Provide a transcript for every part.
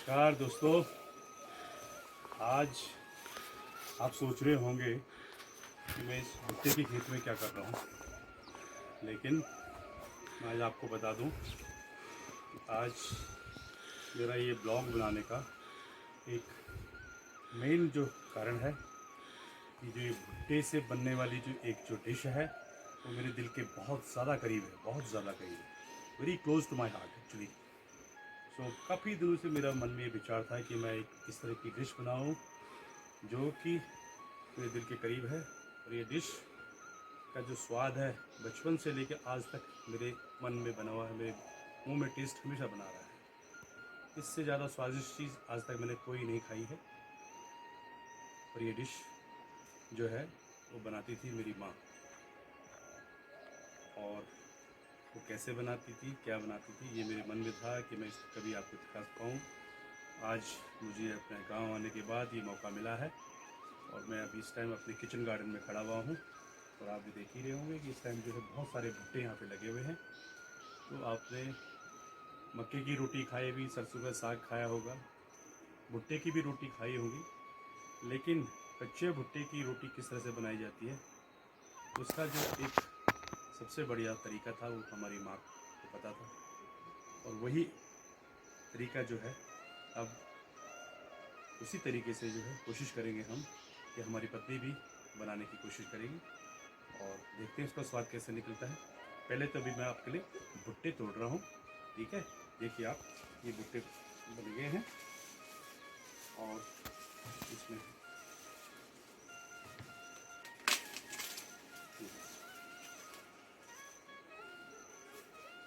नमस्कार दोस्तों। आज आप सोच रहे होंगे कि मैं इस भुट्टे की खेत में क्या कर रहा हूँ, लेकिन मैं आज आपको बता दूँ कि आज मेरा ये ब्लॉग बनाने का एक मेन जो कारण है कि जो ये भुट्टे से बनने वाली जो डिश है वो मेरे दिल के बहुत ज़्यादा करीब है, बहुत ज़्यादा करीब है, very close to my heart actually. काफ़ी दिनों से मेरा मन में ये विचार था कि मैं एक इस तरह की डिश बनाऊं जो कि मेरे दिल के करीब है। और ये डिश का जो स्वाद है बचपन से लेकर आज तक मेरे मन में बना हुआ है, मेरे मुंह में टेस्ट हमेशा बना रहा है। इससे ज़्यादा स्वादिष्ट चीज़ आज तक मैंने कोई नहीं खाई है। और ये डिश जो है वो बनाती थी मेरी माँ। और वो कैसे बनाती थी, क्या बनाती थी, ये मेरे मन में था कि मैं इसको कभी आपको दिखा पाऊँ। आज मुझे अपने गांव आने के बाद ये मौका मिला है और मैं अभी इस टाइम अपने किचन गार्डन में खड़ा हुआ हूँ। और आप भी देख ही रहे होंगे कि इस टाइम जो है बहुत सारे भुट्टे यहाँ पे लगे हुए हैं। तो आपने मक्के की रोटी खाई होगी, सरसों का साग खाया होगा, भुट्टे की भी रोटी खाई होगी, लेकिन कच्चे भुट्टे की रोटी किस तरह से बनाई जाती है उसका जो एक सबसे बढ़िया तरीका था वो हमारी माँ को पता था। और वही तरीका जो है अब उसी तरीके से जो है कोशिश करेंगे हम कि हमारी पत्नी भी बनाने की कोशिश करेगी और देखते हैं उसका स्वाद कैसे निकलता है। पहले तो अभी मैं आपके लिए भुट्टे तोड़ रहा हूँ, ठीक है। देखिए आप, ये भुट्टे बन गए हैं और इसमें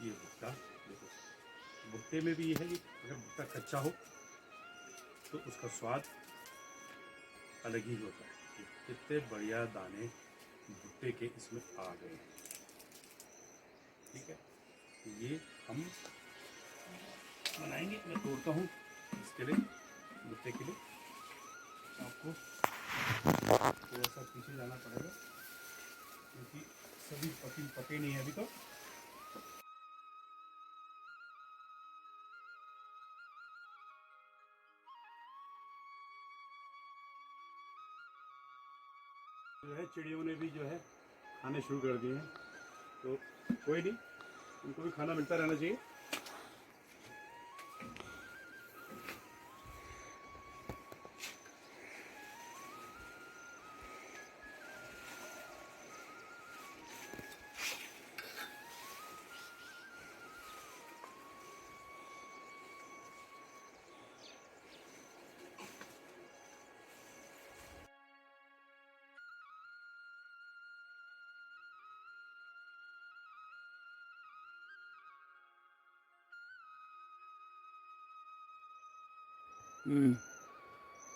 ये भुट्टा देखो, भुट्टे में भी ये है कि अगर भुट्टा कच्चा हो तो उसका स्वाद अलग ही होता है। कि कितने बढ़िया दाने भुट्टे के इसमें आ गए हैं, ठीक है। ये हम बनाएंगे। मैं तोड़ता हूँ इसके लिए, भुट्टे के लिए आपको थोड़ा सा पीछे जाना पड़ेगा क्योंकि सभी पके नहीं है अभी तो। जो है चिड़ियों ने भी जो है खाने शुरू कर दिए हैं, तो कोई नहीं, उनको भी खाना मिलता रहना चाहिए।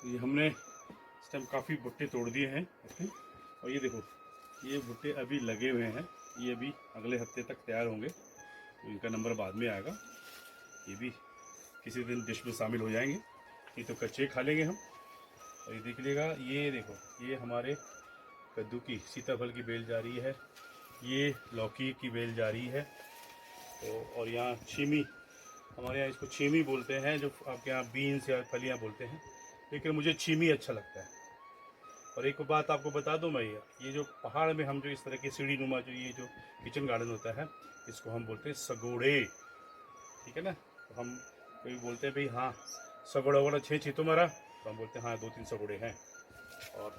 ये हमने इस टाइम काफ़ी भुट्टे तोड़ दिए हैं इसमें। और ये देखो, ये भुट्टे अभी लगे हुए हैं, ये अभी अगले हफ्ते तक तैयार होंगे, तो इनका नंबर बाद में आएगा। ये भी किसी दिन डिश में शामिल हो जाएंगे, ये तो कच्चे खा लेंगे हम। और ये देख लीजिएगा, ये देखो, ये हमारे कद्दू की सीताफल की बेल जा रही है, ये लौकी की बेल जा रही है। तो और यहाँ छीमी, हमारे यहाँ इसको छीमी बोलते हैं, जो आपके यहाँ बीन्स या फलियाँ बोलते हैं, लेकिन मुझे छीमी अच्छा लगता है। और एक बात आपको बता दूं मैं, ये जो पहाड़ में हम जो इस तरह की सीढ़ी नुमा जो ये जो किचन गार्डन होता है, इसको हम बोलते हैं सगोड़े, ठीक है ना। तो हम कोई बोलते हैं भाई हाँ सगोड़ा वगोड़ा छे तुम्हारा, तो हम बोलते हैं हाँ 2-3 सगोड़े हैं। और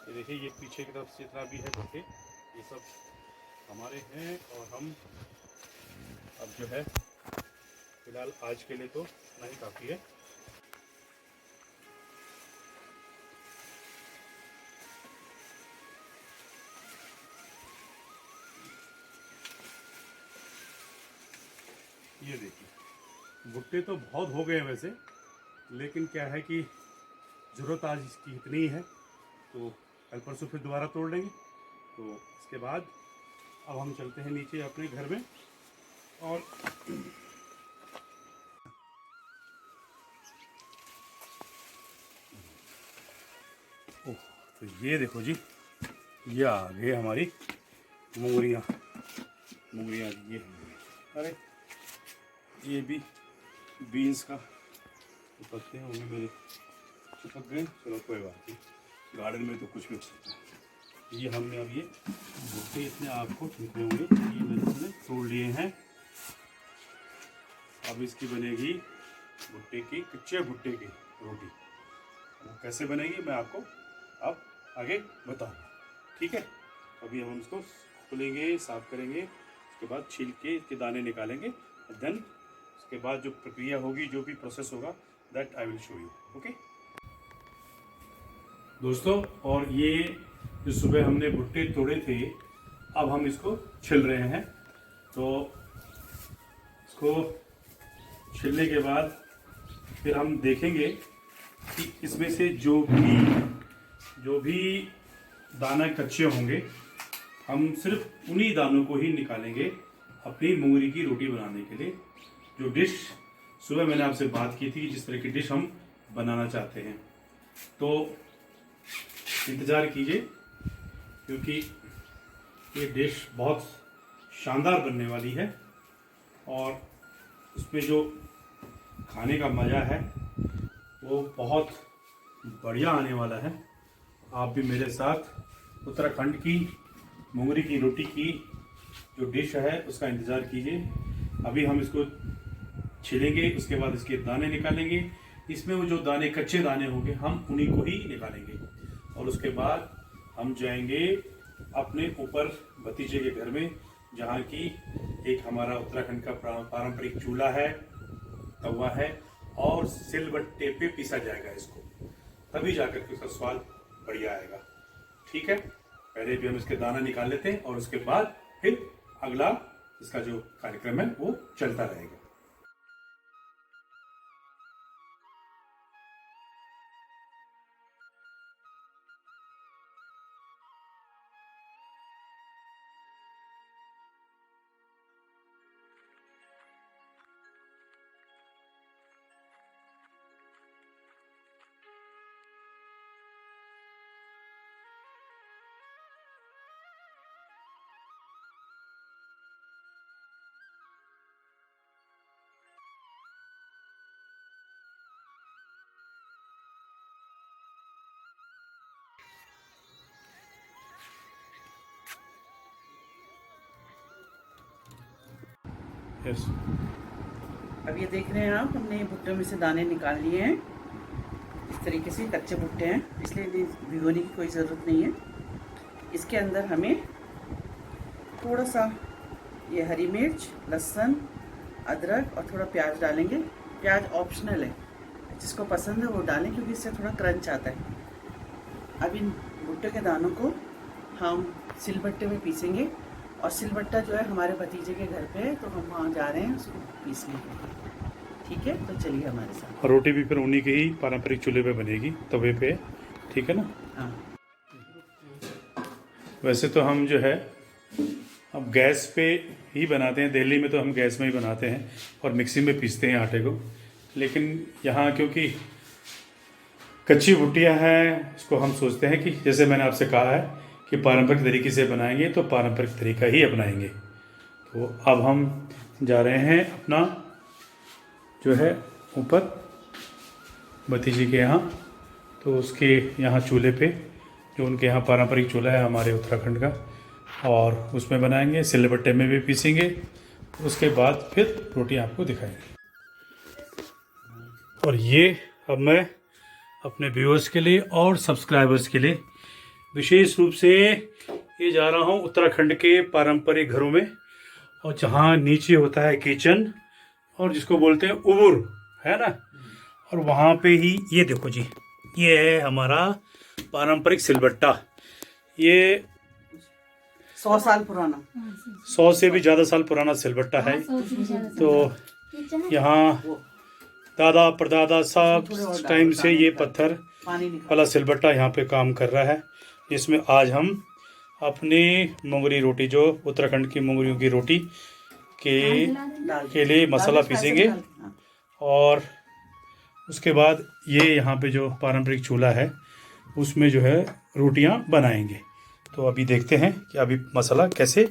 ये देखिए, ये पीछे की तरफ से जितना भी है भुट्टे, ये सब हमारे हैं। और हम अब जो है फिलहाल आज के लिए तो इतना ही काफ़ी है। ये देखिए, भुट्टे तो बहुत हो गए हैं वैसे, लेकिन क्या है कि ज़रूरत आज इसकी इतनी है, तो कल परसों फिर दोबारा तोड़ लेंगे। तो इसके बाद अब हम चलते हैं नीचे अपने घर में। और ओह, तो ये देखो जी, ये आ गई हमारी मूंगरियाँ। मूंगरियाँ ये, अरे ये भी बीन्स का चिपकते हैं, वो भी मेरे चिपक गए। चलो कोई बात नहीं, गार्डन में तो कुछ भी हो सकता है। ये हमने अब ये भुट्टे इतने आपको निकले होंगे, ये मैंने तोड़ लिए हैं। अब इसकी बनेगी भुट्टे की, कच्चे भुट्टे की रोटी। वो कैसे बनेगी मैं आपको अब आगे बताऊँगा, ठीक है। अभी हम इसको खोलेंगे, साफ करेंगे, उसके बाद छील के इसके दाने निकालेंगे। देन उसके बाद जो प्रक्रिया होगी, जो भी प्रोसेस होगा, that I will show you, okay दोस्तों। और ये जो सुबह हमने भुट्टे तोड़े थे, अब हम इसको छिल रहे हैं। तो इसको छिलने के बाद फिर हम देखेंगे कि इसमें से जो भी दाना कच्चे होंगे, हम सिर्फ उन्हीं दानों को ही निकालेंगे अपनी मूंगरी की रोटी बनाने के लिए। जो डिश सुबह मैंने आपसे बात की थी, जिस तरह की डिश हम बनाना चाहते हैं, तो इंतज़ार कीजिए, क्योंकि ये डिश बहुत शानदार बनने वाली है और उसमें जो खाने का मज़ा है वो बहुत बढ़िया आने वाला है। आप भी मेरे साथ उत्तराखंड की मूंगरी की रोटी की जो डिश है उसका इंतज़ार कीजिए। अभी हम इसको छिलेंगे, उसके बाद इसके दाने निकालेंगे। इसमें वो जो दाने, कच्चे दाने होंगे, हम उन्हीं को ही निकालेंगे। और उसके बाद हम जाएंगे अपने ऊपर भतीजे के घर में, जहाँ की एक हमारा उत्तराखंड का पारंपरिक चूल्हा है, तवा है, और सिलबट्टे पे पीसा जाएगा इसको, तभी जाकर के उसका स्वाद बढ़िया आएगा, ठीक है। पहले भी हम इसके दाना निकाल लेते हैं और उसके बाद फिर अगला इसका जो कार्यक्रम है वो चलता रहेगा। यस, अब ये देख रहे हैं आप, हमने भुट्टे में से दाने निकाल लिए हैं। इस तरीके से कच्चे भुट्टे हैं, इसलिए इन्हें भिगोने की कोई ज़रूरत नहीं है। इसके अंदर हमें थोड़ा सा ये हरी मिर्च, लहसुन, अदरक और थोड़ा प्याज डालेंगे। प्याज ऑप्शनल है, जिसको पसंद है वो डालें, क्योंकि इससे थोड़ा क्रंच आता है। अब इन भुट्टे के दानों को हम सिलबट्टे में पीसेंगे, और सिलबट्टा जो है हमारे भतीजे के घर पे है, तो हम वहाँ जा रहे हैं उसको पीसने के लिए, ठीक है। तो चलिए हमारे साथ। रोटी भी फिर उन्हीं के ही पारंपरिक चूल्हे पे बनेगी, तवे पे, ठीक है ना। हाँ, वैसे तो हम जो है अब गैस पे ही बनाते हैं, दिल्ली में तो हम गैस में ही बनाते हैं और मिक्सी में पीसते हैं आटे को। लेकिन यहाँ क्योंकि कच्ची भुट्टियाँ हैं, उसको हम सोचते हैं कि जैसे मैंने आपसे कहा है कि पारंपरिक तरीके से बनाएंगे, तो पारंपरिक तरीका ही अपनाएंगे। तो अब हम जा रहे हैं अपना जो है ऊपर भतीजी के यहाँ, तो उसके यहाँ चूल्हे पे, जो उनके यहाँ पारंपरिक चूल्हा है हमारे उत्तराखंड का, और उसमें बनाएंगे, सिलबट्टे में भी पीसेंगे। उसके बाद फिर रोटी आपको दिखाएंगे। और ये अब मैं अपने व्यूअर्स के लिए और सब्सक्राइबर्स के लिए विशेष रूप से ये जा रहा हूँ उत्तराखंड के पारंपरिक घरों में, और जहाँ नीचे होता है किचन, और जिसको बोलते हैं उबुर, है ना। और वहाँ पे ही ये देखो जी, ये है हमारा पारंपरिक सिलबट्टा। ये 100 साल पुराना, 100 से भी ज़्यादा साल पुराना सिलबट्टा है। तो यहाँ दादा परदादा सब टाइम से ये पत्थर वाला सिलबट्टा यहाँ पे काम कर रहा है, जिसमें आज हम अपनी मूंगरी रोटी, जो उत्तराखंड की मूंगरियों की रोटी के लिए मसाला पीसेंगे। और उसके बाद ये यहाँ पे जो पारंपरिक चूल्हा है उसमें जो है रोटियाँ बनाएंगे। तो अभी देखते हैं कि अभी मसाला कैसे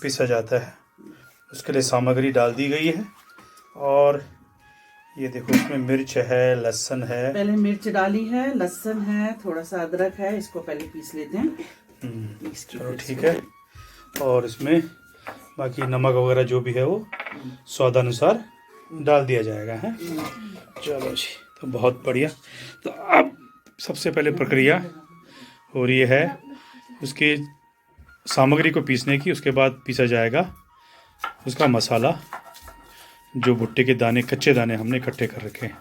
पीसा जाता है। उसके लिए सामग्री डाल दी गई है, और ये देखो इसमें मिर्च है, लहसुन है। पहले मिर्च डाली है, लहसुन है, थोड़ा सा अदरक है, इसको पहले पीस लेते हैं। चलो ठीक है। और इसमें बाकी नमक वगैरह जो भी है वो स्वादानुसार डाल दिया जाएगा है। चलो जी, तो बहुत बढ़िया। तो अब सबसे पहले प्रक्रिया हो रही है उसकी सामग्री को पीसने की। उसके बाद पीसा जाएगा उसका मसाला, जो भुट्टे के दाने, कच्चे दाने हमने इकट्ठे कर रखे हैं।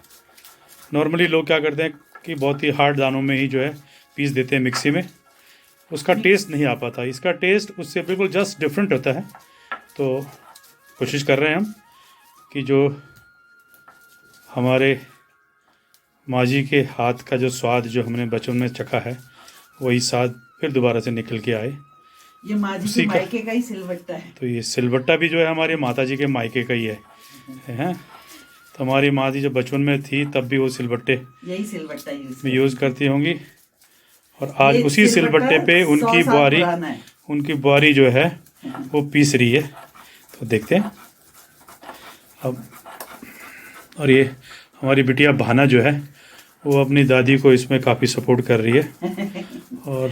नॉर्मली लोग क्या करते हैं कि बहुत ही हार्ड दानों में ही जो है पीस देते हैं मिक्सी में, उसका टेस्ट नहीं आ पाता। इसका टेस्ट उससे बिल्कुल जस्ट डिफरेंट होता है। तो कोशिश कर रहे हैं हम कि जो हमारे माँ जी के हाथ का जो स्वाद जो हमने बचपन में चखा है, वही स्वाद फिर दोबारा से निकल के आए। ये माँ जी के मायके का ही सिलबट्टा है। तो ये सिलबट्टा भी जो है हमारे माता जी के मायके का ही है। तो हमारी माँ जी जब बचपन में थी तब भी वो सिलबट्टे यही सिलबट्टा यूज़ करती होंगी। और आज उसी सिलबट्टे पे उनकी बुआरी जो है वो पीस रही है। तो देखते हैं अब। और ये हमारी बिटिया भाना जो है वो अपनी दादी को इसमें काफ़ी सपोर्ट कर रही है। और